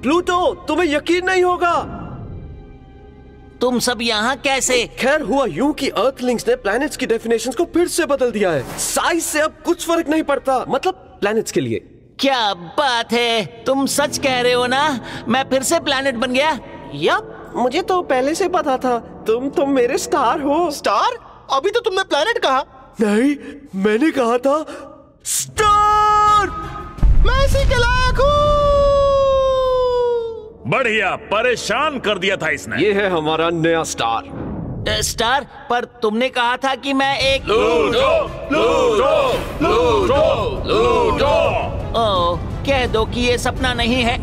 Pluto, तुम्हें यकीन नहीं होगा। तुम सब यहाँ कैसे? खैर हुआ यूं कि अर्थलिंग्स ने प्लैनेट्स की डेफिनेशंस को फिर से बदल दिया है। साइज से अब कुछ फर्क नहीं पड़ता, मतलब प्लैनेट्स के लिए। क्या बात है, तुम सच कह रहे हो ना? मैं फिर से प्लैनेट बन गया? यप, मुझे तो पहले से पता था। तुम मेरे स्टार हो। स्टार? अभी तो तुमने प्लैनेट कहा। नहीं, मैंने कहा था स्टार। मैं इसी के लायक हूँ। बढ़िया, परेशान कर दिया था इसने। ये है हमारा नया स्टार। स्टार? पर तुमने कहा था कि मैं एक प्लूटो, प्लूटो, प्लूटो, प्लूटो। ओह, कह दो कि ये सपना नहीं है।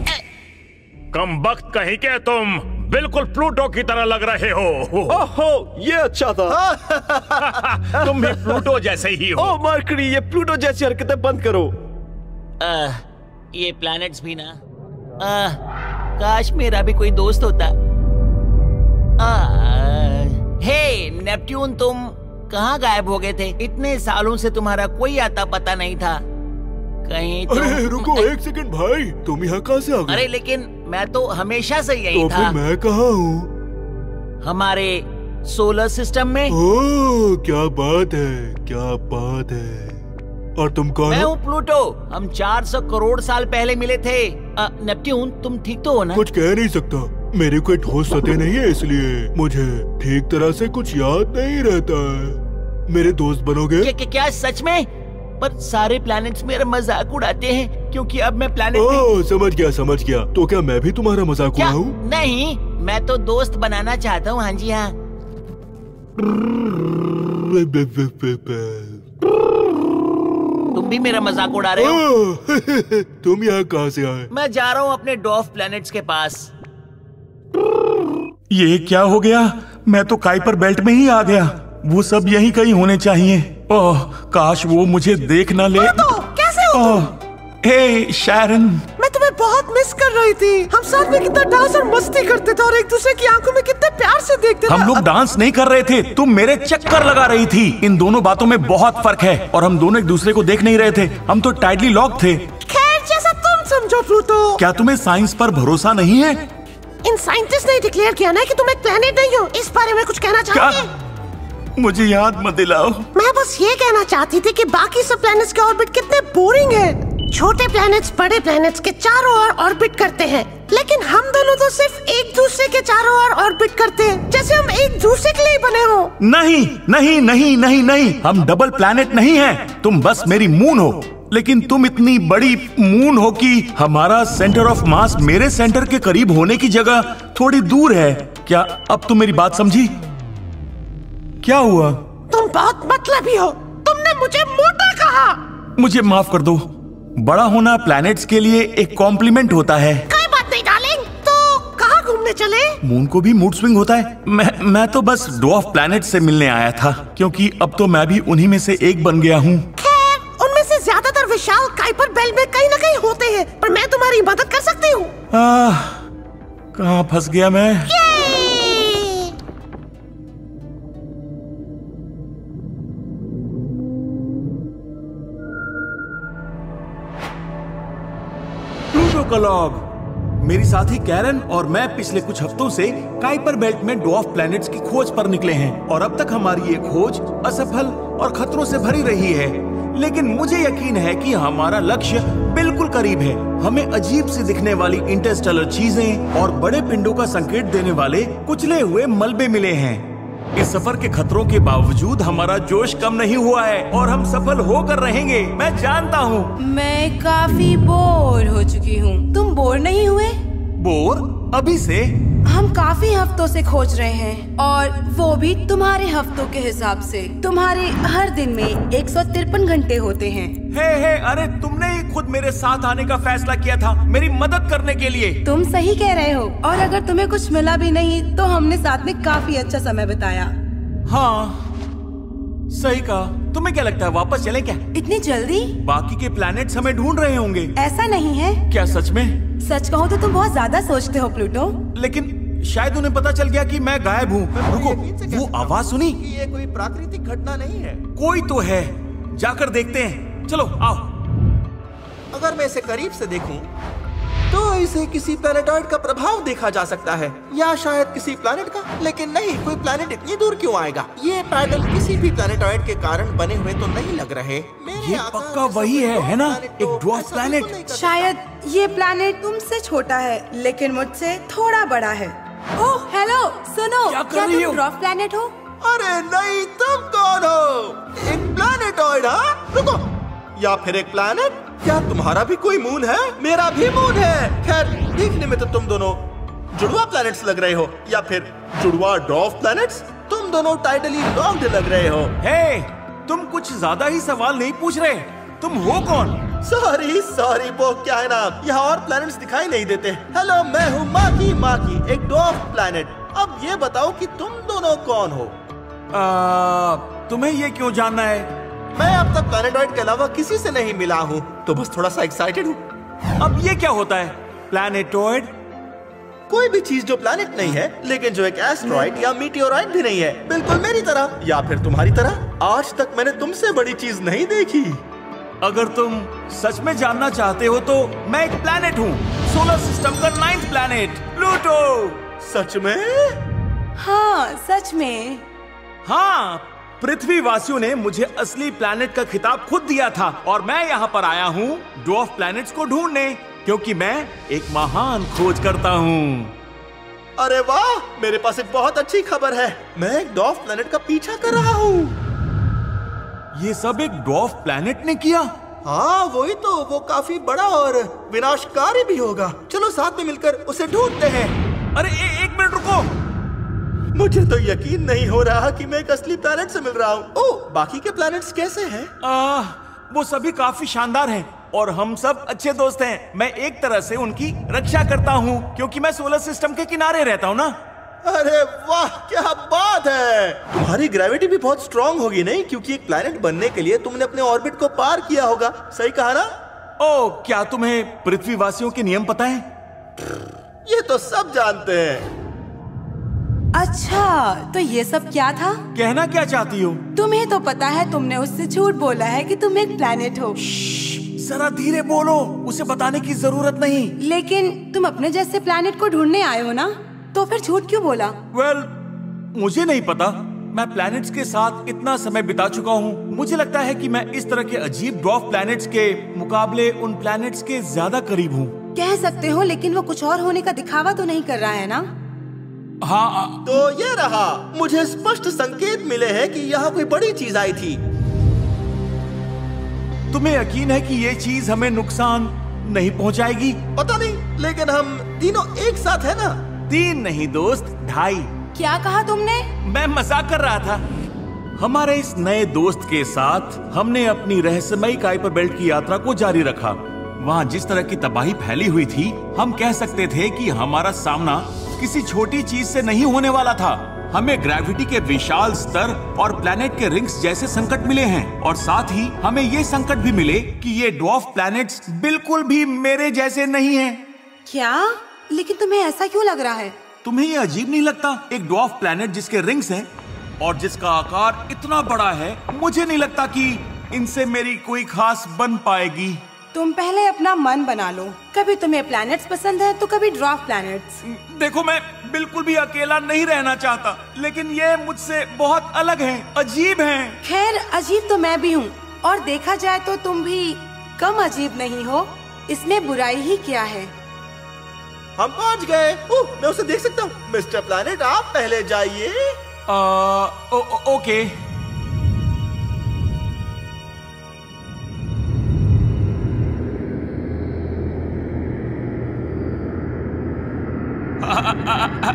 कमबख्त कहीं के तुम बिल्कुल प्लूटो की तरह लग रहे हो। ओहो, ये अच्छा था। तुम भी प्लूटो जैसे ही हो। ओह मर्करी, ये प्लूटो जैसी हरकतें बंद करो। ये प्लैनेट्स भी ना, काश मेरा भी कोई दोस्त होता। हे नेपट्यून, तुम कहाँ गायब हो गए थे? इतने सालों से तुम्हारा कोई आता पता नहीं था। कहीं तुम... अरे रुको एक सेकंड भाई, तुम यहाँ कहाँ से आ गए? अरे लेकिन मैं तो हमेशा से यही तो था। फिर मैं कहाँ हूँ? हमारे सोलर सिस्टम में। ओह, क्या बात है, क्या बात है। और तुम कौन मैं हो? हूँ प्लूटो। हम 400 करोड़ साल पहले मिले थे। नेपट्यून, तुम ठीक तो हो ना? कुछ कह नहीं सकता, मेरी कोई ठोस सतह नहीं है, इसलिए मुझे ठीक तरह से कुछ याद नहीं रहता है। मेरे दोस्त बनोगे? क्या सच में? पर सारे प्लैनेट्स मेरा मजाक उड़ाते हैं क्योंकि अब मैं प्लैनेट ओह, समझ गया। तो क्या मैं भी तुम्हारा मजाक उड़ाऊं? नहीं, मैं तो दोस्त बनाना चाहता हूँ। हाँ जी हाँ। तुम भी मेरा मजाक उड़ा रहे हो? तुम यहाँ कहाँ से आए? मैं जा रहा हूँ अपने डॉफ प्लैनेट्स के पास। ये क्या हो गया? मैं तो काइपर बेल्ट में ही आ गया। वो सब यहीं कहीं होने चाहिए। ओह, काश वो मुझे देख ना ले। तो कैसे हो तुम? हे शैरन, मैं तुम्हें बहुत मिस कर रही थी। हम साथ में कितना डांस और मस्ती करते थे और एक दूसरे की आंखों में कितने प्यार से देखते थे। हम लोग डांस नहीं कर रहे थे, तुम मेरे चक्कर लगा रही थी। इन दोनों बातों में बहुत फर्क है और हम दोनों एक दूसरे को देख नहीं रहे थे। हम तो टाइटली लॉक थे। खैर, जैसा तुम समझो प्लूटो। क्या तुम्हें साइंस पर भरोसा नहीं है? इन साइंटिस्ट ने डिक्लेयर किया ना कि तुम एक प्लेनेट नहीं हो। इस बारे में कुछ कहना चाहोगे? मुझे याद मत दिलाओ। मैं बस ये कहना चाहती थी कि बाकी सब प्लैनेट्स के ऑर्बिट कितने बोरिंग है। छोटे प्लैनेट्स बड़े प्लैनेट्स के चारों ओर ऑर्बिट करते हैं, लेकिन हम दोनों तो सिर्फ एक दूसरे के चारों ओर ऑर्बिट करते हैं, जैसे हम एक दूसरे के लिए बने हो। नहीं नहीं नहीं नहीं नहीं, हम डबल प्लैनेट नहीं हैं। तुम बस मेरी मून हो, लेकिन तुम इतनी बड़ी मून हो कि हमारा सेंटर ऑफ मास मेरे सेंटर के करीब होने की जगह थोड़ी दूर है। क्या अब तुम मेरी बात समझी? क्या हुआ? तुम बहुत मतलबी हो। तुमने मुझे मोटा कहा। मुझे माफ कर दो। बड़ा होना प्लैनेट्स के लिए एक कॉम्प्लीमेंट होता है। कोई बात नहीं डार्लिंग। तो कहाँ घूमने चले? मून को भी मूड स्विंग होता है। मैं तो बस ड्वार्फ प्लैनेट से मिलने आया था, क्योंकि अब तो मैं भी उन्हीं में से एक बन गया हूँ। खैर, उनमें से ज्यादातर विशाल काइपर बेल्ट में कहीं न कहीं होते हैं, पर मैं तुम्हारी मदद कर सकती हूँ। कहाँ फंस गया मैं? प्लूटो का लॉग। मेरी साथी कैरन और मैं पिछले कुछ हफ्तों से काइपर बेल्ट में ड्वार्फ प्लैनेट्स की खोज पर निकले हैं और अब तक हमारी ये खोज असफल और खतरों से भरी रही है। लेकिन मुझे यकीन है कि हमारा लक्ष्य बिल्कुल करीब है। हमें अजीब सी दिखने वाली इंटरस्टेलर चीजें और बड़े पिंडों का संकेत देने वाले कुचले हुए मलबे मिले हैं। इस सफर के खतरों के बावजूद हमारा जोश कम नहीं हुआ है और हम सफल होकर रहेंगे, मैं जानता हूँ। मैं काफी बोर हो चुकी हूँ। तुम बोर नहीं हुए? बोर? अभी से? हम काफी हफ्तों से खोज रहे हैं और वो भी तुम्हारे हफ्तों के हिसाब से। तुम्हारे हर दिन में 153 घंटे होते हैं। हे, अरे तुमने ही खुद मेरे साथ आने का फैसला किया था मेरी मदद करने के लिए। तुम सही कह रहे हो, और अगर तुम्हें कुछ मिला भी नहीं तो हमने साथ में काफी अच्छा समय बिताया। हाँ सही कहा। तुम्हें क्या लगता है वापस चलें क्या? इतनी जल्दी? बाकी के प्लैनेट्स हमें ढूंढ रहे होंगे। ऐसा नहीं है। क्या सच में? सच कहूँ तो तुम बहुत ज्यादा सोचते हो प्लूटो। लेकिन शायद उन्हें पता चल गया कि मैं गायब हूँ। रुको, वो आवाज सुनी? ये कोई प्राकृतिक घटना नहीं है। कोई तो है, जाकर देखते हैं। चलो आओ। अगर मैं इसे करीब से देखूं तो इसे किसी प्लैनेटॉइड का प्रभाव देखा जा सकता है, या शायद किसी प्लैनेट का। लेकिन नहीं, कोई प्लैनेट इतनी दूर क्यों आएगा? ये पैटर्न किसी भी प्लैनेटॉइड के कारण बने हुए तो नहीं लग रहे। ये पक्का वही है ना? एक ड्वार्फ प्लैनेट। शायद ये प्लैनेट तुमसे छोटा है लेकिन मुझसे थोड़ा बड़ा है। ओह हेलो, सुनो, क्या तुम ड्वार्फ प्लैनेट हो? अरे नहीं, तुम कौन हो? एक प्लैनेटॉइड? हाँ, रुको, या फिर एक प्लैनेट? क्या तुम्हारा भी कोई मून है? मेरा भी मून है। खैर, देखने में तो तुम दोनों जुड़वा प्लैनेट्स लग रहे हो, या फिर जुड़वा ड्वार्फ प्लैनेट्स। तुम दोनों टाइटली लॉक्ड लग रहे हो। हे, तुम कुछ ज्यादा ही सवाल नहीं पूछ रहे। तुम हो कौन? सॉरी, वो क्या है ना, यहाँ और प्लैनेट्स दिखाई नहीं देते। हेलो, मैं हूँ माकी, एक ड्वार्फ प्लैनेट। अब ये बताओ कि तुम दोनों कौन हो? तुम्हें ये क्यों जानना है? मैं अब तक प्लैनेटॉइड के अलावा किसी से नहीं मिला हूँ, तो बस थोड़ा सा एक्साइटेड हूँ। अब ये क्या होता है प्लैनेटॉइड? कोई भी चीज जो प्लैनेट नहीं है, लेकिन जो एक एस्ट्रॉइड या मीटियोराइड भी नहीं है, बिल्कुल मेरी तरह या फिर तुम्हारी तरह। आज तक मैंने तुमसे बड़ी चीज नहीं देखी। अगर तुम सच में जानना चाहते हो तो मैं एक प्लैनेट हूँ, सोलर सिस्टम का 9th प्लैनेट, प्लूटो। सच में? हाँ, सच में। हाँ, पृथ्वीवासियों ने मुझे असली प्लैनेट का खिताब खुद दिया था और मैं यहाँ पर आया हूँ ड्वार्फ प्लैनेट्स को ढूंढने, क्योंकि मैं एक महान खोज करता हूँ। अरे वाह, मेरे पास एक बहुत अच्छी खबर है। मैं एक ड्वार्फ प्लैनेट का पीछा कर रहा हूँ। ये सब एक ड्वार्फ प्लैनेट ने किया? हाँ, वही तो। वो काफी बड़ा और विनाशकारी भी होगा। चलो साथ में मिलकर उसे ढूंढते हैं। अरे एक मिनट रुको। मुझे तो यकीन नहीं हो रहा कि मैं एक असली प्लैनेट से मिल रहा हूँ। ओह, बाकी के प्लैनेट्स कैसे हैं? वो सभी काफी शानदार हैं और हम सब अच्छे दोस्त हैं। मैं एक तरह से उनकी रक्षा करता हूँ क्योंकि मैं सोलर सिस्टम के किनारे रहता हूँ ना। अरे वाह, क्या बात है। तुम्हारी ग्रेविटी भी बहुत स्ट्रांग होगी नहीं? क्योंकि एक प्लैनेट बनने के लिए तुमने अपने ऑर्बिट को पार किया होगा। सही कहा ना? ओह, क्या तुम्हें पृथ्वीवासियों के नियम पता है? ये तो सब जानते हैं। अच्छा, तो ये सब क्या था? कहना क्या चाहती हो? तुम्हें तो पता है तुमने उससे झूठ बोला है कि तुम एक प्लैनेट हो। जरा धीरे बोलो, उसे बताने की जरूरत नहीं। लेकिन तुम अपने जैसे प्लैनेट को ढूंढने आए हो ना, तो फिर झूठ क्यों बोला? वेल, मुझे नहीं पता। मैं प्लैनेट्स के साथ इतना समय बिता चुका हूँ। मुझे लगता है कि मैं इस तरह के अजीब ड्वार्फ प्लैनेट्स के मुकाबले उन प्लैनेट्स के ज्यादा करीब हूँ। कह सकते हो, लेकिन वो कुछ और होने का दिखावा तो नहीं कर रहा है ना? हाँ, तो ये रहा। मुझे स्पष्ट संकेत मिले हैं कि यहाँ कोई बड़ी चीज आई थी। तुम्हें यकीन है कि ये चीज हमें नुकसान नहीं पहुँचाएगी? पता नहीं, लेकिन हम तीनों एक साथ है ना? 3 नहीं दोस्त, 2.5। क्या कहा तुमने? मैं मजाक कर रहा था। हमारे इस नए दोस्त के साथ हमने अपनी रहस्यमयी काइपर बेल्ट की यात्रा को जारी रखा। वहाँ जिस तरह की तबाही फैली हुई थी, हम कह सकते थे कि हमारा सामना किसी छोटी चीज से नहीं होने वाला था। हमें ग्रेविटी के विशाल स्तर और प्लैनेट के रिंग्स जैसे संकट मिले हैं, और साथ ही हमें ये संकट भी मिले कि ये ड्वार्फ प्लैनेट्स बिल्कुल भी मेरे जैसे नहीं हैं। क्या? लेकिन तुम्हें ऐसा क्यों लग रहा है? तुम्हें ये अजीब नहीं लगता? एक ड्वार्फ प्लैनेट जिसके रिंग्स हैं और जिसका आकार इतना बड़ा है, मुझे नहीं लगता कि इनसे मेरी कोई खास बन पाएगी। तुम पहले अपना मन बना लो। कभी तुम्हें प्लैनेट्स पसंद है तो कभी ड्वार्फ प्लैनेट्स। देखो, मैं बिल्कुल भी अकेला नहीं रहना चाहता, लेकिन ये मुझसे बहुत अलग हैं, अजीब हैं। खैर, अजीब तो मैं भी हूँ, और देखा जाए तो तुम भी कम अजीब नहीं हो। इसमें बुराई ही क्या है? हम पहुँच गए। मैं उसे देख सकता हूँ। मिस्टर प्लैनेट, आप पहले जाइए। ओके।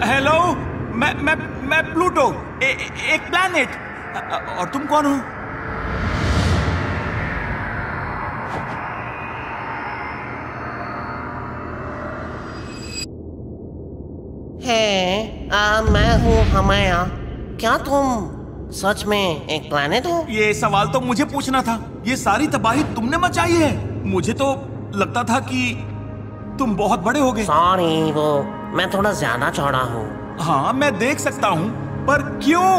हेलो, मैं प्लूटो, एक प्लैनेट। और तुम कौन हो? मैं हूँ हमाया। क्या तुम सच में एक प्लैनेट हो? ये सवाल तो मुझे पूछना था। ये सारी तबाही तुमने मचाई है। मुझे तो लगता था कि तुम बहुत बड़े हो गए। सॉरी, वो मैं थोड़ा ज्यादा चौड़ा हूँ। हाँ, मैं देख सकता हूँ, पर क्यों?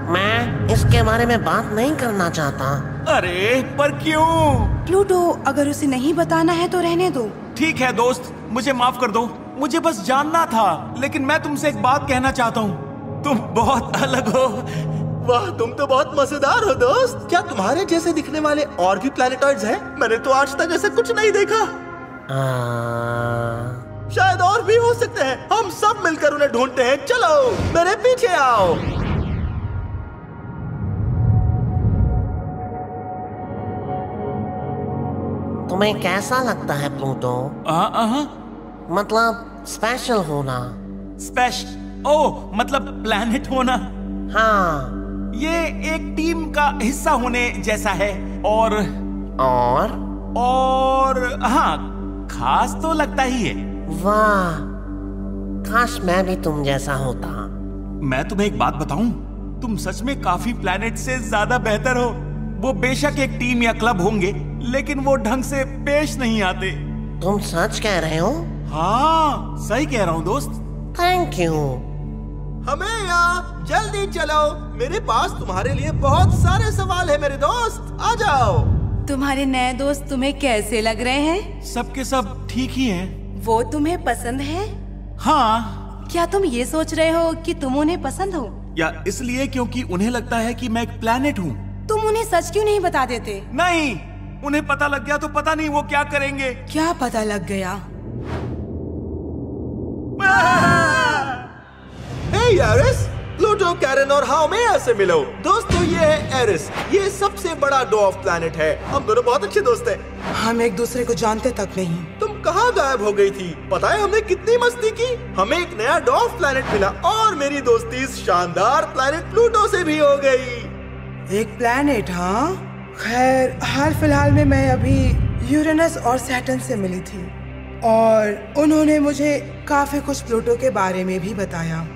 मैं इसके बारे में बात नहीं करना चाहता, अरे पर क्यों? प्लूटो, अगर उसे नहीं बताना है तो रहने दो। ठीक है दोस्त, मुझे माफ कर दो। मुझे बस जानना था, लेकिन मैं तुमसे एक बात कहना चाहता हूँ। तुम बहुत अलग हो। वाह, तुम तो बहुत मजेदार हो दोस्त। क्या तुम्हारे जैसे दिखने वाले और भी प्लैनेटॉइड्स हैं? मैंने तो आज तक ऐसा कुछ नहीं देखा। शायद और भी हो सकते हैं। हम सब मिलकर उन्हें ढूंढते हैं। चलो मेरे पीछे आओ। तुम्हें कैसा लगता है प्लूटो? मतलब स्पेशल होना। मतलब प्लैनेट होना। हाँ, ये एक टीम का हिस्सा होने जैसा है। और हाँ, खास तो लगता ही है। वाह, काश मैं भी तुम जैसा होता। मैं तुम्हें एक बात बताऊं, तुम सच में काफी प्लैनेट से ज्यादा बेहतर हो। वो बेशक एक टीम या क्लब होंगे, लेकिन वो ढंग से पेश नहीं आते। तुम सच कह रहे हो? हाँ, सही कह रहा हूँ दोस्त। Thank you. हमें यहाँ जल्दी चलो, मेरे पास तुम्हारे लिए बहुत सारे सवाल है मेरे दोस्त। आ जाओ। तुम्हारे नए दोस्त तुम्हें कैसे लग रहे हैं? सबके सब ठीक ही हैं। वो तुम्हें पसंद है? हाँ। क्या तुम ये सोच रहे हो कि तुम उन्हें पसंद हो? या इसलिए क्योंकि उन्हें लगता है कि मैं एक प्लैनेट हूँ? तुम उन्हें सच क्यों नहीं बता देते? नहीं, उन्हें पता लग गया तो पता नहीं वो क्या करेंगे। क्या पता लग गया? हे एरिस, प्लूटो, कैरन और हाउमेया से मिलो। दोस्तों, ये है एरिस। ये सबसे बड़ा ड्वार्फ प्लैनेट है। हम दोनों बहुत अच्छे दोस्त हैं। हम एक दूसरे को जानते तक नहीं। तुम कहाँ गायब हो गई थी? पता है हमने कितनी मस्ती की? हमें एक नया ड्वार्फ प्लैनेट मिला और मेरी दोस्ती इस शानदार प्लैनेट प्लूटो से भी हो गई। एक प्लैनेट? हाँ, खैर हाल फिलहाल में मैं अभी यूरेनस और सैटर्न से मिली थी और उन्होंने मुझे काफी कुछ प्लूटो के बारे में भी बताया।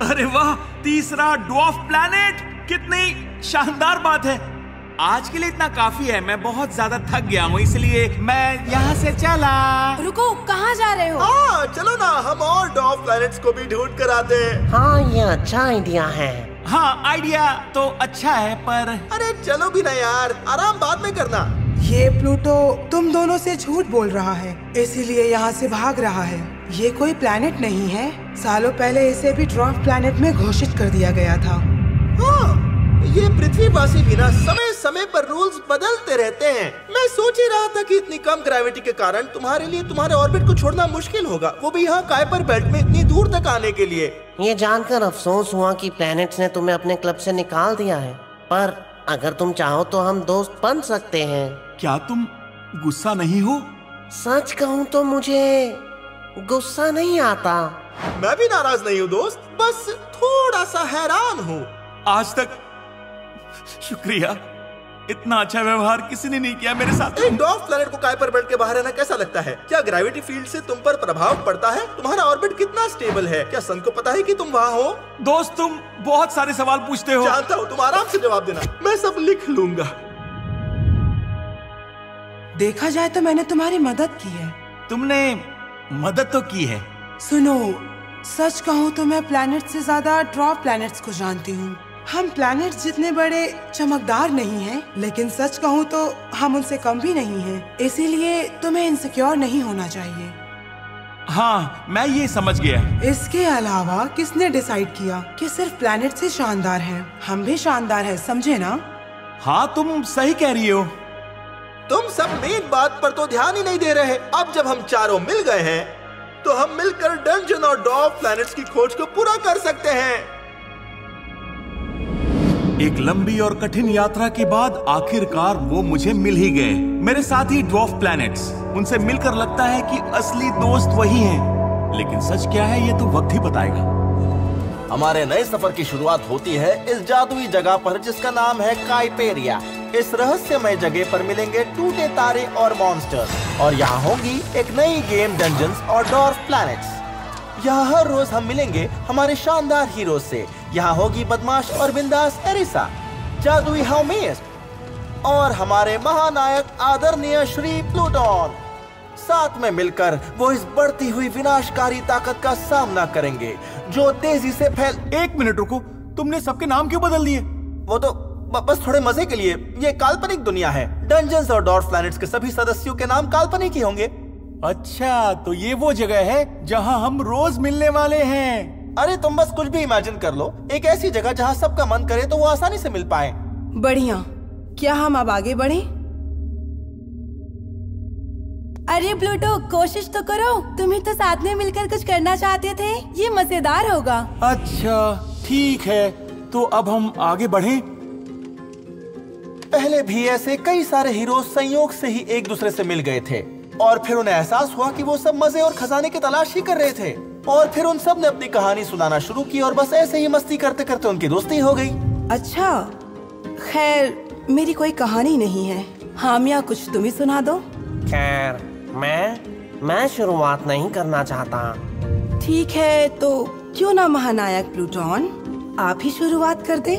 अरे वाह, तीसरा ड्वार्फ प्लैनेट! कितनी शानदार बात है। आज के लिए इतना काफी है। मैं बहुत ज्यादा थक गया हूँ, इसलिए मैं यहाँ से चला। रुको, कहाँ जा रहे हो? चलो ना, हम और ड्वार्फ प्लैनेट्स को भी ढूंढ कर आते हैं। हाँ, ये अच्छा आइडिया है। हाँ, आइडिया तो अच्छा है, पर अरे चलो भी ना यार, आराम बाद में करना। ये प्लूटो तुम दोनों से झूठ बोल रहा है, इसीलिए यहाँ से भाग रहा है। ये कोई प्लैनेट नहीं है। सालों पहले इसे भी ड्वार्फ प्लैनेट में घोषित कर दिया गया था। हाँ, ये पृथ्वीवासी भी ना समय समय पर रूल्स बदलते रहते हैं। मैं सोच ही रहा था कि इतनी कम ग्रेविटी के कारण तुम्हारे लिए तुम्हारे ऑर्बिट को छोड़ना मुश्किल होगा, वो भी यहाँ काइपर बेल्ट में इतनी दूर तक आने के लिए। ये जानकर अफसोस हुआ कि प्लैनेट्स ने तुम्हें अपने क्लब से निकाल दिया है, पर अगर तुम चाहो तो हम दोस्त बन सकते हैं। क्या तुम गुस्सा नहीं हो? सच कहूँ तो मुझे गुस्सा नहीं आता। मैं भी नाराज नहीं हूँ दोस्त, बस थोड़ा सा हैरान हूँ। आज तक शुक्रिया, इतना अच्छा व्यवहार किसी ने नहीं किया मेरे साथ। एक ड्वार्फ प्लैनेट को काइपर बेल्ट के बाहर रहना कैसा लगता है? क्या ग्रेविटी फील्ड से तुम पर प्रभाव पड़ता है? तुम्हारा ऑर्बिट कितना स्टेबल है? क्या सन को पता है कि तुम वहाँ हो? दोस्त, तुम बहुत सारे सवाल पूछते हो। जानता हूँ, तुम आराम से जवाब देना, मैं सब लिख लूंगा। देखा जाए तो मैंने तुम्हारी मदद की है। तुमने मदद तो की है। सुनो, सच कहूँ तो मैं प्लैनेट से ज्यादा ड्वार्फ प्लैनेट्स को जानती हूँ। हम प्लैनेट्स जितने बड़े चमकदार नहीं हैं, लेकिन सच कहूँ तो हम उनसे कम भी नहीं हैं। इसीलिए तुम्हें इनसिक्योर नहीं होना चाहिए। हाँ, मैं ये समझ गया। इसके अलावा किसने डिसाइड किया कि सिर्फ प्लैनेट से शानदार हैं? हम भी शानदार हैं, समझे ना? हाँ, तुम सही कह रही हो। तुम सब मेन बात पर तो ध्यान ही नहीं दे रहे। अब जब हम चारों मिल गए हैं, तो हम मिलकर डंजन और ड्वार्फ प्लैनेट्स की खोज को पूरा कर सकते हैं। एक लंबी और कठिन यात्रा के बाद आखिरकार वो मुझे मिल ही गए, मेरे साथी ड्वार्फ प्लैनेट्स। उनसे मिलकर लगता है कि असली दोस्त वही हैं, लेकिन सच क्या है ये तो वक्त ही बताएगा। हमारे नए सफर की शुरुआत होती है इस जादुई जगह पर जिसका नाम है काइपेरिया। इस रहस्यमय जगह पर मिलेंगे टूटे तारे और मॉन्स्टर्स, और यहाँ होगी एक नई गेम डंजन्स और ड्वार्फ प्लैनेट्स। यहाँ हर रोज हम मिलेंगे हमारे शानदार हीरोज से। यहाँ होगी बदमाश और बिंदास एरिसा, जादुई हाउमेस और हमारे महानायक आदरणीय श्री प्लूटोन। साथ में मिलकर वो इस बढ़ती हुई विनाशकारी ताकत का सामना करेंगे जो तेजी से फैल। एक मिनट रुको, तुमने सबके नाम क्यों बदल दिए? वो तो बस थोड़े मजे के लिए। ये काल्पनिक दुनिया है। डंजन्स और डॉर्फ प्लैनेट्स के सभी सदस्यों के नाम काल्पनिक ही होंगे। अच्छा, तो ये वो जगह है जहाँ हम रोज मिलने वाले हैं। अरे तुम बस कुछ भी इमेजिन कर लो, एक ऐसी जगह जहाँ सबका मन करे तो वो आसानी से मिल पाए। बढ़िया, क्या हम अब आगे बढ़े? अरे प्लूटो, कोशिश तो करो, तुम्हें तो साथ में मिलकर कुछ करना चाहते थे, ये मजेदार होगा। अच्छा ठीक है, तो अब हम आगे बढ़ें। पहले भी ऐसे कई सारे हीरो संयोग से ही एक दूसरे से मिल गए थे और फिर उन्हें एहसास हुआ कि वो सब मजे और खजाने की तलाश ही कर रहे थे और फिर उन सब ने अपनी कहानी सुनाना शुरू की और बस ऐसे ही मस्ती करते करते उनकी दोस्ती हो गई। अच्छा, खैर मेरी कोई कहानी नहीं है। हामिया, कुछ तुम ही सुना दो। खैर मैं शुरुआत नहीं करना चाहता। ठीक है, तो क्यों ना महानायक प्लूटोन आप ही शुरुआत कर दे।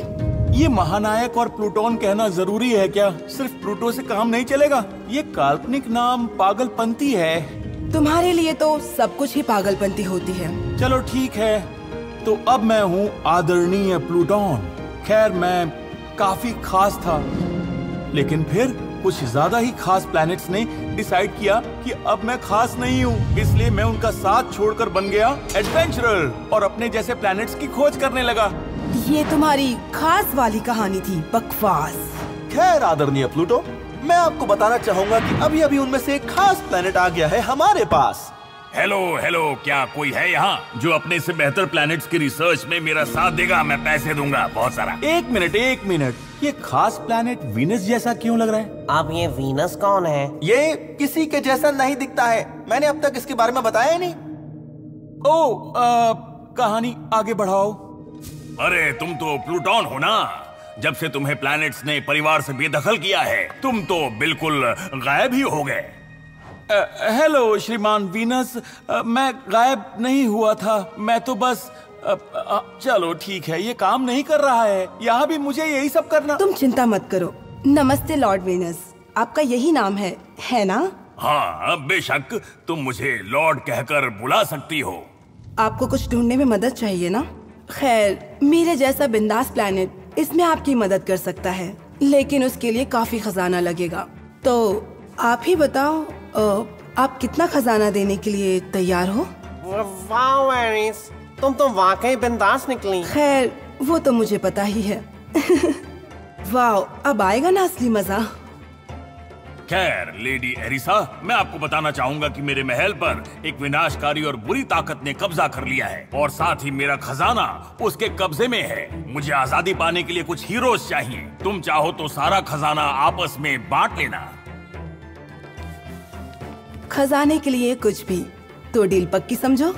ये महानायक और प्लूटोन कहना जरूरी है क्या? सिर्फ प्लूटो से काम नहीं चलेगा। ये काल्पनिक नाम पागलपंती है। तुम्हारे लिए तो सब कुछ ही पागलपंती होती है। चलो ठीक है, तो अब मैं हूँ आदरणीय प्लूटोन। खैर मैं काफी खास था, लेकिन फिर कुछ ज्यादा ही खास प्लैनेट्स ने डिसाइड किया कि अब मैं खास नहीं हूँ, इसलिए मैं उनका साथ छोड़कर बन गया एडवेंचरर और अपने जैसे प्लैनेट्स की खोज करने लगा। ये तुम्हारी खास वाली कहानी थी, बकवास। खैर आदरणीय प्लूटो, मैं आपको बताना चाहूंगा कि अभी अभी उनमें से एक खास प्लैनेट आ गया है हमारे पास। हेलो, क्या कोई है यहाँ जो अपने से बेहतर प्लैनेट्स की रिसर्च में मेरा साथ देगा? मैं पैसे दूंगा बहुत सारा। एक मिनट, ये खास प्लैनेट वीनस जैसा क्यों लग रहा है? अब ये वीनस कौन है? ये किसी के जैसा नहीं दिखता है, मैंने अब तक इसके बारे में बताया ही नहीं। कहानी आगे बढ़ाओ। अरे तुम तो प्लूटोन हो ना? जब से तुम्हें प्लैनेट्स ने परिवार से बेदखल किया है, तुम तो बिल्कुल गायब ही हो गए। हेलो श्रीमान वीनस, मैं गायब नहीं हुआ था, मैं तो बस चलो ठीक है, ये काम नहीं कर रहा है, यहाँ भी मुझे यही सब करना। तुम चिंता मत करो। नमस्ते लॉर्ड वीनस, आपका यही नाम है ना? हाँ बेशक, तुम मुझे लॉर्ड कहकर बुला सकती हो। आपको कुछ ढूंढने में मदद चाहिए ना? खैर मेरे जैसा बिंदास प्लैनेट इसमें आपकी मदद कर सकता है, लेकिन उसके लिए काफी खजाना लगेगा। तो आप ही बताओ, आप कितना खजाना देने के लिए तैयार हो? वाह एरिस, तुम तो वाकई बिंदास निकली। खैर वो तो मुझे पता ही है। वाह, अब आएगा ना असली मजा। खैर लेडी एरिसा, मैं आपको बताना चाहूंगा कि मेरे महल पर एक विनाशकारी और बुरी ताकत ने कब्जा कर लिया है और साथ ही मेरा खजाना उसके कब्जे में है। मुझे आजादी पाने के लिए कुछ हीरोज चाहिए। तुम चाहो तो सारा खजाना आपस में बांट लेना। खजाने के लिए कुछ भी, तो डील पक्की समझो।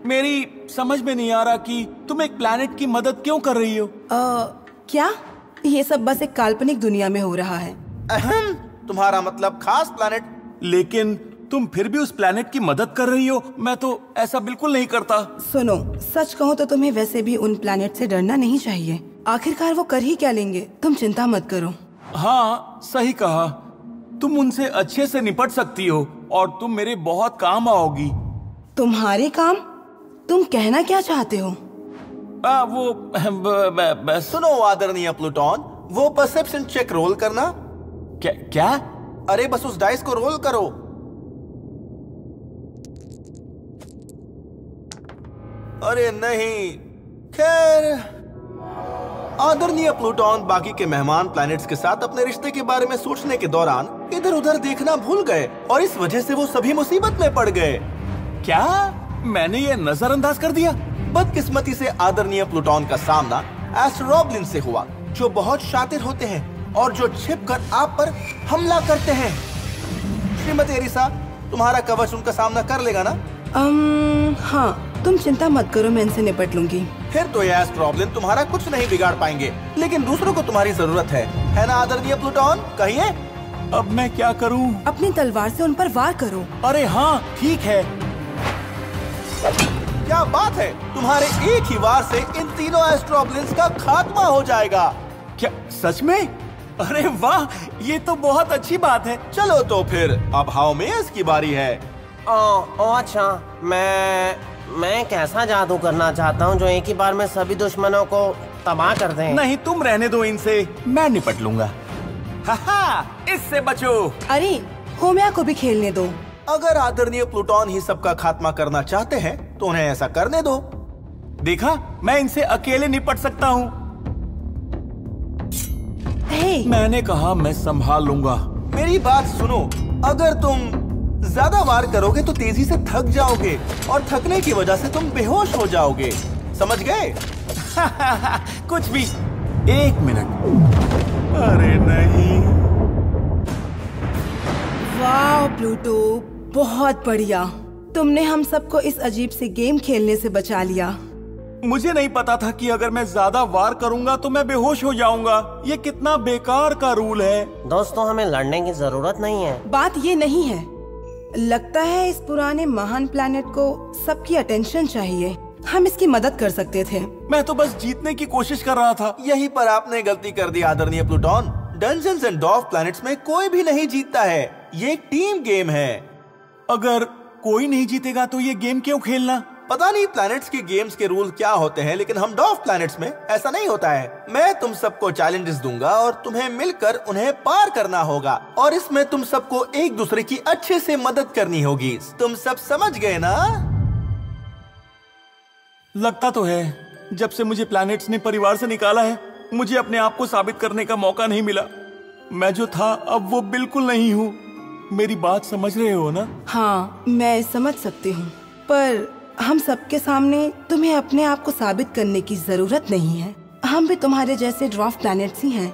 मेरी समझ में नहीं आ रहा कि तुम एक प्लैनेट की मदद क्यों कर रही हो? क्या ये सब बस एक काल्पनिक दुनिया में हो रहा है? तुम्हारा मतलब खास प्लैनेट? लेकिन तुम फिर भी उस प्लैनेट की मदद कर रही हो। मैं तो ऐसा बिल्कुल नहीं करता। सुनो, सच कहूँ तो तुम्हें वैसे भी उन प्लैनेट से डरना नहीं चाहिए। आखिरकार वो कर ही क्या लेंगे, तुम चिंता मत करो। हाँ सही कहा, तुम उनसे अच्छे से निपट सकती हो और तुम मेरे बहुत काम आओगी। तुम्हारे काम? तुम कहना क्या चाहते हो? सुनो आदरणीय प्लूटोन, वो परसेप्शन चेक रोल करना। क्या? अरे बस उस डाइस को रोल करो। अरे नहीं। खैर आदरणीय प्लूटोन बाकी के मेहमान प्लैनेट्स के साथ अपने रिश्ते के बारे में सोचने के दौरान इधर उधर देखना भूल गए और इस वजह से वो सभी मुसीबत में पड़ गए। क्या मैंने ये नजरअंदाज कर दिया? बदकिस्मती से आदरणीय प्लूटोन का सामना एस्ट्रोब्लिन से हुआ, जो बहुत शातिर होते हैं और जो छिपकर आप पर हमला करते हैं। श्रीमती एरिसा, तुम्हारा कवच उनका सामना कर लेगा ना? हाँ, तुम चिंता मत करो, मैं इनसे निपट लूंगी। फिर तो ये एस्ट्रोब्लिन तुम्हारा कुछ नहीं बिगाड़ पाएंगे, लेकिन दूसरों को तुम्हारी जरूरत है ना आदरणीय प्लूटोन? कहिए। अब मैं क्या करूं? अपनी तलवार से उन पर वार करो। अरे हाँ ठीक है। क्या बात है, तुम्हारे एक ही वार से इन तीनों एस्ट्रोब्लिन्स का खात्मा हो जाएगा। क्या सच में? अरे वाह, ये तो बहुत अच्छी बात है। चलो तो फिर अब हाओमेस की बारी है। ओ अच्छा, मैं एक ऐसा जादू करना चाहता हूँ जो एक ही बार में सभी दुश्मनों को तबाह कर दे। नहीं, तुम रहने दो इनसे, मैं निपट लूंगा। हाहा, इससे बचो। अरे होमिया को भी खेलने दो। अगर आदरणीय प्लूटोन ही सबका खात्मा करना चाहते हैं तो उन्हें ऐसा करने दो। देखा, मैं इनसे अकेले निपट सकता हूँ। मैंने कहा मैं संभाल लूंगा। मेरी बात सुनो, अगर तुम ज्यादा वार करोगे तो तेजी से थक जाओगे और थकने की वजह से तुम बेहोश हो जाओगे, समझ गए? कुछ भी। 1 मिनट। अरे नहीं। वाह प्लूटो, बहुत बढ़िया। तुमने हम सबको इस अजीब से गेम खेलने से बचा लिया। मुझे नहीं पता था कि अगर मैं ज्यादा वार करूंगा तो मैं बेहोश हो जाऊंगा। ये कितना बेकार का रूल है। दोस्तों, हमें लड़ने की जरूरत नहीं है। बात ये नहीं है। लगता है इस पुराने महान प्लैनेट को सबकी अटेंशन चाहिए। हम इसकी मदद कर सकते थे। मैं तो बस जीतने की कोशिश कर रहा था। यहीं पर आपने गलती कर दी आदरणीय प्लूटोन। डंजन्स एंड डॉर्फ प्लैनेट्स में कोई भी नहीं जीतता है। ये एक टीम गेम है। अगर कोई नहीं जीतेगा तो ये गेम क्यों खेलना? पता नहीं प्लैनेट्स के गेम्स के रूल क्या होते हैं, लेकिन हम डॉर्फ प्लैनेट्स में ऐसा नहीं होता है। मैं तुम सबको चैलेंजेस दूंगा और तुम्हें मिलकर उन्हें पार करना होगा, और इसमें तुम सबको एक दूसरे की अच्छे से मदद करनी होगी। तुम सब समझ गए ना? लगता तो है जब से मुझे प्लैनेट्स ने परिवार से निकाला है, मुझे अपने आप को साबित करने का मौका नहीं मिला। मैं जो था अब वो बिल्कुल नहीं हूँ। मेरी बात समझ रहे हो ना? हाँ, मैं समझ सकती हूँ, पर हम सबके सामने तुम्हें अपने आप को साबित करने की जरूरत नहीं है। हम भी तुम्हारे जैसे ड्वार्फ प्लैनेट्स ही हैं।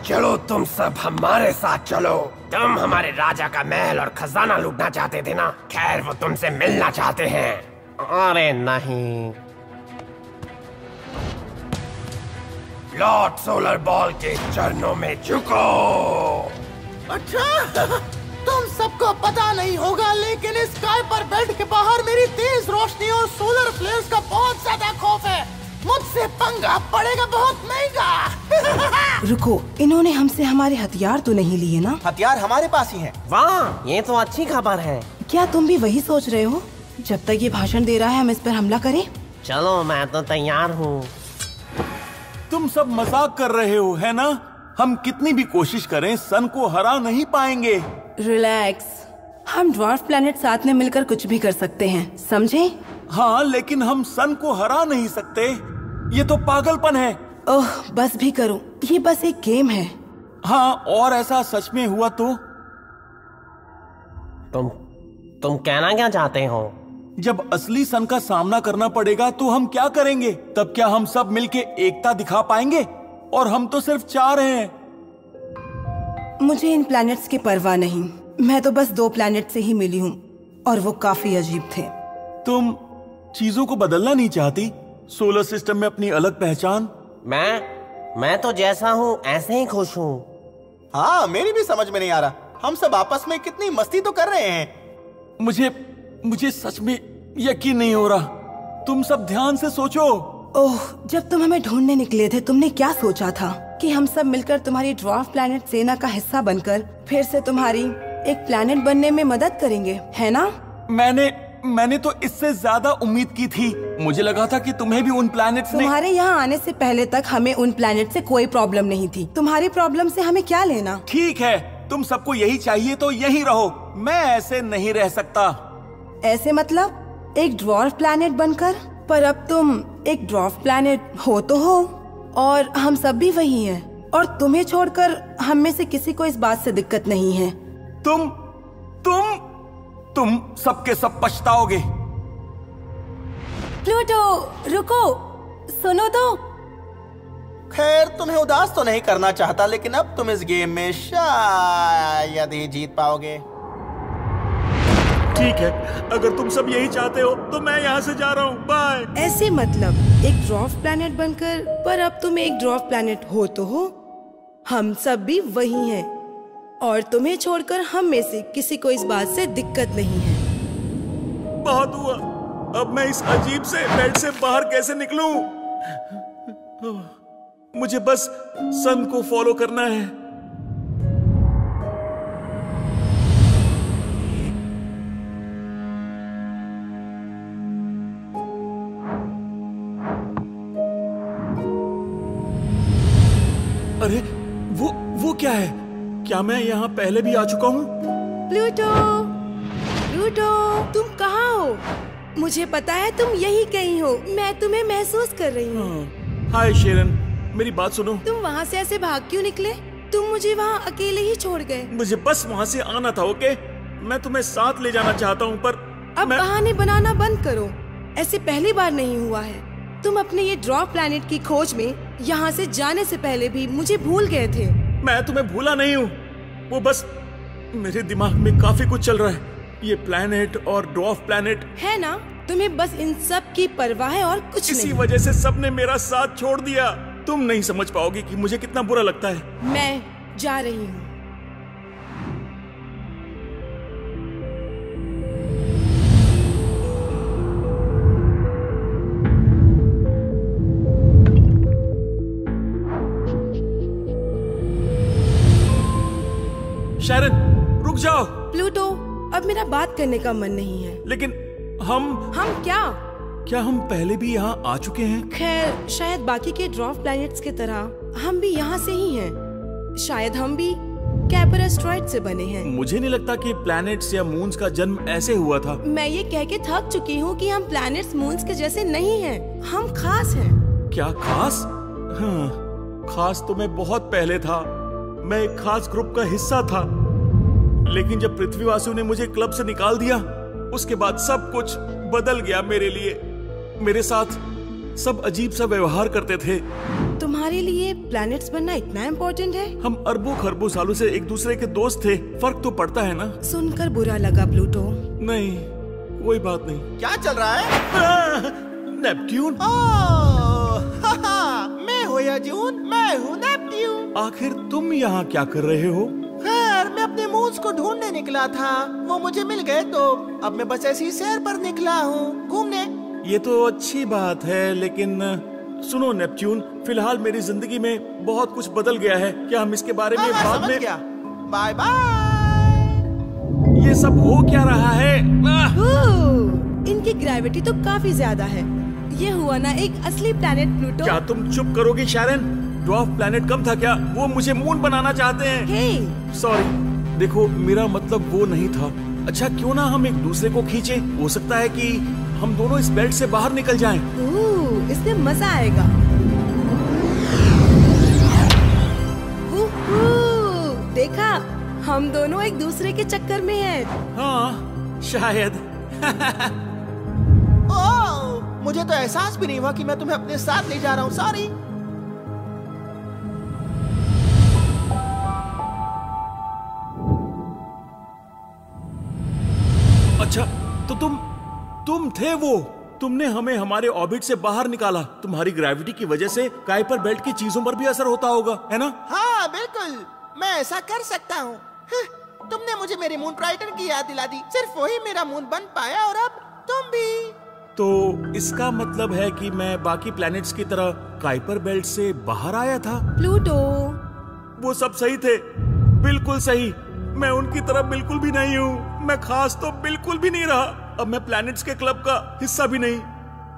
चलो तुम सब हमारे साथ चलो। तुम हमारे राजा का महल और खजाना लूटना चाहते थे ना? खैर, वो तुमसे मिलना चाहते हैं। अरे नहीं। लॉर्ड सोलर बॉल के चरणों में झुको। अच्छा, तुम सबको पता नहीं होगा, लेकिन इस काइपर बेल्ट के बाहर मेरी तेज रोशनी और सोलर फ्लेयर्स का बहुत ज्यादा खौफ है। मुझसे पंगा पड़ेगा बहुत महंगा। रुको, इन्होंने हमसे हमारे हथियार तो नहीं लिए ना? हथियार हमारे पास ही हैं। वाह, ये तो अच्छी खबर है। क्या तुम भी वही सोच रहे हो? जब तक ये भाषण दे रहा है हम इस पर हमला करें? चलो, मैं तो तैयार हूँ। तुम सब मजाक कर रहे हो, है ना? हम कितनी भी कोशिश करें सन को हरा नहीं पाएंगे। रिलैक्स, हम ड्वार्फ प्लैनेट साथ में मिलकर कुछ भी कर सकते हैं, समझे? हाँ, लेकिन हम सन को हरा नहीं सकते। ये तो पागलपन है। ओह, बस भी करो, ये बस एक गेम है। हाँ, और ऐसा सच में हुआ तो? तुम कहना क्या चाहते हो? जब असली सन का सामना करना पड़ेगा तो हम क्या करेंगे? तब क्या हम सब मिलके एकता दिखा पाएंगे? और हम तो सिर्फ 4 हैं। मुझे इन प्लैनेट्स की परवाह नहीं। मैं तो बस 2 प्लैनेट से ही मिली हूँ और वो काफी अजीब थे। तुम चीजों को बदलना नहीं चाहती? सोलर सिस्टम में अपनी अलग पहचान? मैं तो जैसा हूँ ऐसे ही खुश हूँ। हाँ, मेरी भी समझ में नहीं आ रहा। हम सब आपस में कितनी मस्ती तो कर रहे हैं। मुझे सच में यकीन नहीं हो रहा। तुम सब ध्यान से सोचो। ओह, जब तुम हमें ढूंढने निकले थे तुमने क्या सोचा था? कि हम सब मिलकर तुम्हारी ड्वार्फ प्लैनेट सेना का हिस्सा बनकर फिर से तुम्हारी एक प्लैनेट बनने में मदद करेंगे, है ना? मैंने तो इससे ज्यादा उम्मीद की थी। मुझे लगा था कि तुम्हें भी उन प्लैनेट्स ने... तुम्हारे यहाँ आने से पहले तक हमें उन प्लैनेट से कोई प्रॉब्लम नहीं थी। तुम्हारी प्रॉब्लम से हमें क्या लेना? ठीक है, तुम सबको यही चाहिए तो यही रहो। मैं ऐसे नहीं रह सकता। ऐसे मतलब एक ड्वार्फ प्लैनेट बनकर? पर अब तुम एक ड्वार्फ प्लैनेट हो तो हो, और हम सब भी वही हैं। और तुम्हें छोड़कर हम में से किसी को इस बात से दिक्कत नहीं है। तुम सबके सब पछताओगे। प्लूटो, रुको, सुनो तो। खैर, तुम्हें उदास तो नहीं करना चाहता, लेकिन अब तुम इस गेम में शायद ही जीत पाओगे। ठीक है, अगर तुम सब यही चाहते हो तो मैं यहाँ से जा रहा हूँ। बाय। ऐसे मतलब एक ड्वार्फ प्लैनेट बनकर, पर अब तुम एक ड्वार्फ प्लैनेट हो तो हो। हम सब भी वही हैं, और तुम्हें छोड़कर हम में से किसी को इस बात से दिक्कत नहीं है। बहुत हुआ। अब मैं इस अजीब से बेल्ट से बाहर कैसे निकलूं? मुझे बस सन को फॉलो करना है। अरे वो क्या है? क्या मैं यहाँ पहले भी आ चुका हूँ? प्लूटो, प्लूटो, तुम कहाँ हो? मुझे पता है तुम यही कहीं हो। मैं तुम्हें महसूस कर रही हूँ। हाय शेरन, मेरी बात सुनो। तुम वहाँ से ऐसे भाग क्यों निकले? तुम मुझे वहाँ अकेले ही छोड़ गए। मुझे बस वहाँ से आना था, ओके? मैं तुम्हें साथ ले जाना चाहता हूँ, पर अब बहाने बनाना बंद करो। ऐसे पहली बार नहीं हुआ है। तुम अपने ये ड्रॉप प्लैनेट की खोज में यहाँ से जाने से पहले भी मुझे भूल गए थे। मैं तुम्हें भूला नहीं हूँ, वो बस मेरे दिमाग में काफी कुछ चल रहा है। ये प्लैनेट और ड्वार्फ प्लैनेट है ना, तुम्हें बस इन सब की परवाह है और कुछ नहीं। इसी वजह से सबने मेरा साथ छोड़ दिया। तुम नहीं समझ पाओगे कि मुझे कितना बुरा लगता है। मैं जा रही हूँ। शैरन, रुक जाओ। प्लूटो, अब मेरा बात करने का मन नहीं है। लेकिन हम क्या हम पहले भी यहाँ आ चुके हैं? खैर, शायद बाकी के ड्वार्फ प्लैनेट्स की तरह हम भी यहाँ से ही हैं। शायद हम भी कैपर एस्टेरॉयड से बने हैं। मुझे नहीं लगता कि प्लैनेट्स या मून्स का जन्म ऐसे हुआ था। मैं ये कह के थक चुकी हूँ कि हम प्लैनेट्स मून्स के जैसे नहीं हैं। हम खास हैं। क्या खास? हाँ, खास तो मैं बहुत पहले था। मैं एक खास ग्रुप का हिस्सा था, लेकिन जब पृथ्वीवासियों ने मुझे क्लब से निकाल दिया, उसके बाद सब कुछ बदल गया मेरे लिए। मेरे साथ सब अजीब सा व्यवहार करते थे। तुम्हारे लिए प्लैनेट्स बनना इतना इम्पोर्टेंट है? हम अरबों खरबों सालों से एक दूसरे के दोस्त थे। फर्क तो पड़ता है ना। सुनकर बुरा लगा प्लूटो। नहीं, कोई बात नहीं। क्या चल रहा है? नेपट्यून। मैं हूँ अर्जुन, मैं हूँ नेपट्यून। आखिर तुम यहाँ क्या कर रहे हो? खैर, मैं अपने मून्स को ढूंढने निकला था। वो मुझे मिल गए, तो अब मैं बस ऐसी सैर पर निकला हूँ, घूमने। ये तो अच्छी बात है, लेकिन सुनो नेपट्यून, फिलहाल मेरी जिंदगी में बहुत कुछ बदल गया है। क्या हम इसके बारे में बाद में? Bye bye. ये सब हो क्या रहा है? इनकी ग्रेविटी तो काफी ज्यादा है। ये हुआ ना एक असली प्लैनेट प्लूटो। क्या तुम चुप करोगी शैरन? ड्वार्फ प्लैनेट कम था क्या? वो मुझे मून बनाना चाहते हैं। हे, सॉरी, देखो मेरा मतलब वो नहीं था। अच्छा, क्यों ना हम एक दूसरे को खींचे? हो सकता है कि हम दोनों इस बेल्ट से बाहर निकल जाएं। इसमें मजा आएगा। देखा, हम दोनों एक दूसरे के चक्कर में हैं। हाँ, शायद। ओह, मुझे तो एहसास भी नहीं हुआ कि मैं तुम्हें अपने साथ ले जा रहा हूँ। सॉरी। अच्छा, तो तुम थे वो। तुमने हमें हमारे ऑर्बिट से बाहर निकाला। तुम्हारी ग्रेविटी की वजह से काइपर बेल्ट की चीजों पर भी असर होता होगा, है ना? हाँ बिल्कुल, मैं ऐसा कर सकता हूँ। तुमने मुझे मेरे मून ट्राइटन की याद दिला दी। सिर्फ वही मेरा मून बन पाया, और अब तुम भी। तो इसका मतलब है कि मैं बाकी प्लैनेट्स की तरह काइपर बेल्ट से बाहर आया था। प्लूटो, वो सब सही थे, बिल्कुल सही। मैं उनकी तरह बिल्कुल भी नहीं हूँ। मैं खास तो बिल्कुल भी नहीं रहा। अब मैं प्लैनेट्स के क्लब का हिस्सा भी नहीं।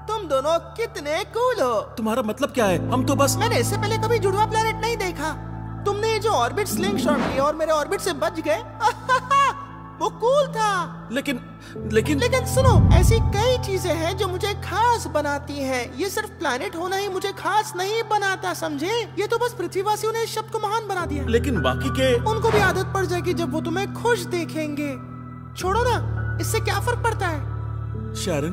तुम दोनों कितने कूल हो। तुम्हारा मतलब क्या है? हम तो बस। मैंने इससे पहले कभी जुड़वा प्लैनेट नहीं देखा। तुमने ये जो ऑर्बिट स्लिंग शॉट लिया और मेरे ऑर्बिट से बच गए, वो कूल था। लेकिन सुनो, ऐसी कई चीजें हैं जो मुझे खास बनाती हैं। ये सिर्फ प्लैनेट होना ही मुझे खास नहीं बनाता, समझे? ये तो बस पृथ्वीवासियों ने इस शब्द को महान बना दिया। लेकिन बाकी के, उनको भी आदत पड़ जाएगी जब वो तुम्हें खुश देखेंगे। छोड़ो ना, इससे क्या फर्क पड़ता है? शैरन,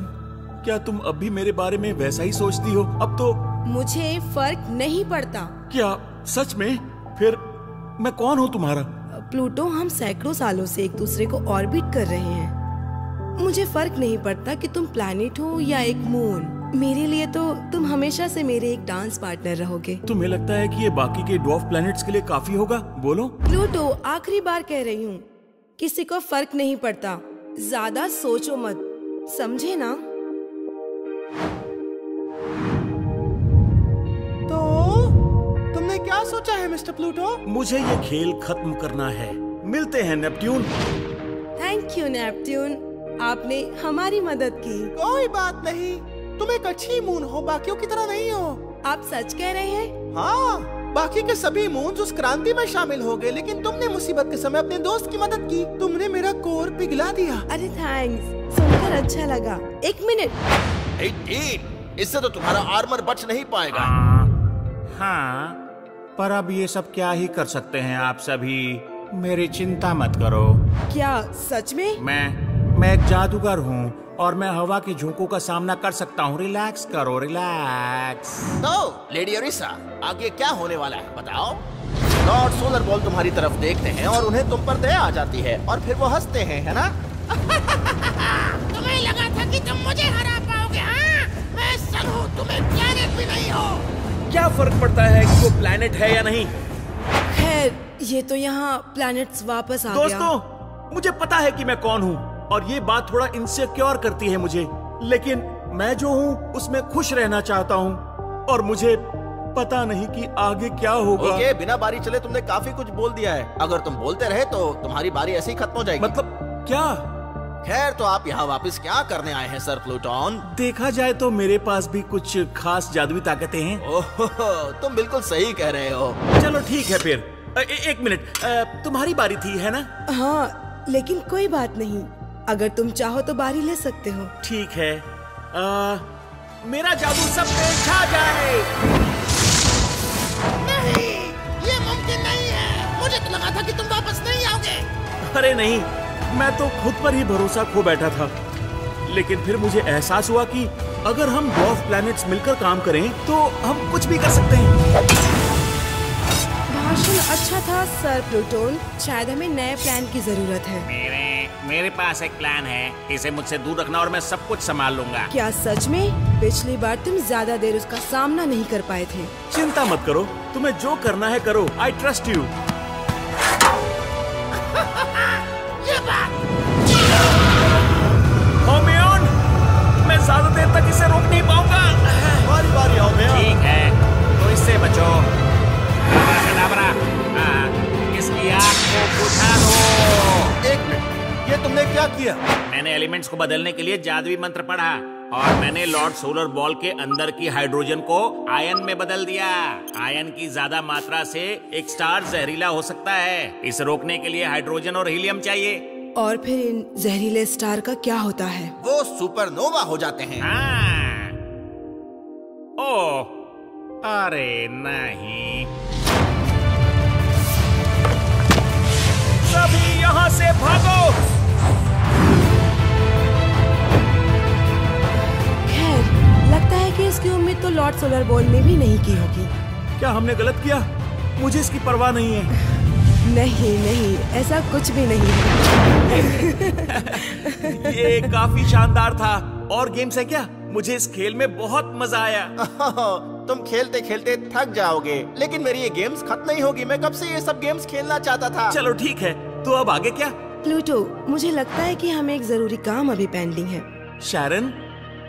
क्या तुम अब भी मेरे बारे में वैसा ही सोचती हो? अब तो मुझे फर्क नहीं पड़ता। क्या सच में? फिर मैं कौन हूँ तुम्हारा? प्लूटो, हम सैकड़ों सालों से एक दूसरे को ऑर्बिट कर रहे हैं। मुझे फर्क नहीं पड़ता कि तुम प्लैनेट हो या एक मून। मेरे लिए तो तुम हमेशा से मेरे एक डांस पार्टनर रहोगे। तुम्हें लगता है कि ये बाकी के ड्वार्फ प्लैनेट्स के लिए काफी होगा? बोलो। प्लूटो, आखिरी बार कह रही हूँ, किसी को फर्क नहीं पड़ता। ज्यादा सोचो मत, समझे ना? तुमने क्या सोचा है मिस्टर प्लूटो? मुझे ये खेल खत्म करना है। मिलते हैं नेपट्यून। थैंक यू नेपट्यून, आपने हमारी मदद की। कोई बात नहीं, तुम एक अच्छी मून हो, बाकियों की तरह नहीं हो। आप सच कह रहे हैं? हाँ, बाकी के सभी मून्स उस क्रांति में शामिल हो गए, लेकिन तुमने मुसीबत के समय अपने दोस्त की मदद की। तुमने मेरा कोर पिघला दिया। अरे थैंक्स, सुनकर अच्छा लगा। 1 मिनट। 18, इससे तो तुम्हारा आर्मर बच नहीं पाएगा। हाँ, पर अब ये सब क्या ही कर सकते हैं आप सभी। मेरी चिंता मत करो। क्या सच में? मैं एक जादूगर हूँ और मैं हवा के झोंकों का सामना कर सकता हूँ। रिलैक्स करो, रिलैक्स। तो लेडी एरिसा, आगे क्या होने वाला है बताओ? लॉर्ड सोलर बॉल तुम्हारी तरफ देखते हैं और उन्हें तुम पर दया आ जाती है और फिर वो हंसते हैं, है ना? तुम्हें लगा था कि तुम मुझे हरा पाओगे, हाँ? मैं सन हूँ, तुम्हें प्लैनेट भी नहीं हो। क्या फर्क पड़ता है कि वो प्लैनेट है या नहीं? खैर, ये तो यहाँ प्लैनेट्स वापस आ गया। दोस्तों, मुझे पता है कि मैं कौन हूँ और ये बात थोड़ा इनसिक्योर करती है मुझे, लेकिन मैं जो हूँ उसमें खुश रहना चाहता हूँ और मुझे पता नहीं कि आगे क्या होगा। ओके, बिना बारी चले तुमने काफी कुछ बोल दिया है। अगर तुम बोलते रहे तो तुम्हारी बारी ऐसे ही खत्म हो जाएगी। मतलब क्या? खैर, तो आप यहाँ वापस क्या करने आए हैं सर प्लूटोन? देखा जाए तो मेरे पास भी कुछ खास जादुई ताकतें हैं। ओहो, तुम बिल्कुल सही कह रहे हो। चलो ठीक है फिर। 1 मिनट, तुम्हारी बारी थी, है ना? हाँ, लेकिन कोई बात नहीं, अगर तुम चाहो तो बारी ले सकते हो। ठीक है। मेरा जादू सब पे छा जाए। नहीं, ये मुमकिन नहीं है। मुझे तो लगा था कि तुम वापस नहीं आओगे। अरे नहीं, मैं तो खुद पर ही भरोसा खो बैठा था, लेकिन फिर मुझे एहसास हुआ कि अगर हम ड्वार्फ प्लैनेट्स मिलकर काम करें तो हम कुछ भी कर सकते हैं। भाषण अच्छा था सर प्लूटोन, शायद हमें नए प्लान की जरूरत है। मेरे पास एक प्लान है, इसे मुझसे दूर रखना और मैं सब कुछ संभाल लूंगा। क्या सच में? पिछली बार तुम ज्यादा देर उसका सामना नहीं कर पाए थे। चिंता मत करो, तुम्हें जो करना है करो। I trust you. होमियोन, मैं ज्यादा देर तक इसे रोक नहीं पाऊंगा। बारी बारी आओ मैं। ठीक है, तो इससे बचो। इसकी आँख को बुझा दो। 1 मिनट, ये तुमने क्या किया? मैंने एलिमेंट्स को बदलने के लिए जादुई मंत्र पढ़ा और मैंने लॉर्ड सोलर बॉल के अंदर की हाइड्रोजन को आयन में बदल दिया। आयन की ज्यादा मात्रा से एक स्टार जहरीला हो सकता है। इसे रोकने के लिए हाइड्रोजन और हीलियम चाहिए। और फिर इन जहरीले स्टार का क्या होता है? वो सुपरनोवा हो जाते हैं। हाँ। ओह, अरे नहीं। सभी यहाँ से भागो। खैर, लगता है कि इसकी उम्मीद तो लॉर्ड सोलर बॉल ने भी नहीं की होगी। क्या हमने गलत किया? मुझे इसकी परवाह नहीं है। नहीं नहीं, ऐसा कुछ भी नहीं ये काफी शानदार था। और गेम्स है क्या? मुझे इस खेल में बहुत मजा आया। तुम खेलते खेलते थक जाओगे, लेकिन मेरी ये गेम्स खत्म नहीं होगी। मैं कब से ये सब गेम्स खेलना चाहता था। चलो ठीक है, तो अब आगे क्या? प्लूटो, मुझे लगता है कि हमें एक जरूरी काम अभी पेंडिंग है। शैरन,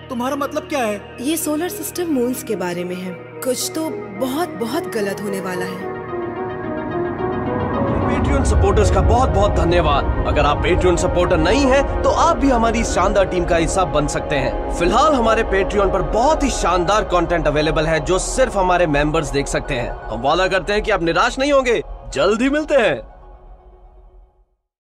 तुम्हारा मतलब क्या है? ये सोलर सिस्टम मून्स के बारे में है। कुछ तो बहुत बहुत गलत होने वाला है। पेट्रियन सपोर्टर्स का बहुत बहुत धन्यवाद। अगर आप पेट्रियन सपोर्टर नहीं हैं, तो आप भी हमारी शानदार टीम का हिस्सा बन सकते हैं। फिलहाल हमारे पेट्रियन पर बहुत ही शानदार कंटेंट अवेलेबल है जो सिर्फ हमारे मेंबर्स देख सकते हैं। हम वादा करते हैं कि आप निराश नहीं होंगे। जल्द ही मिलते हैं।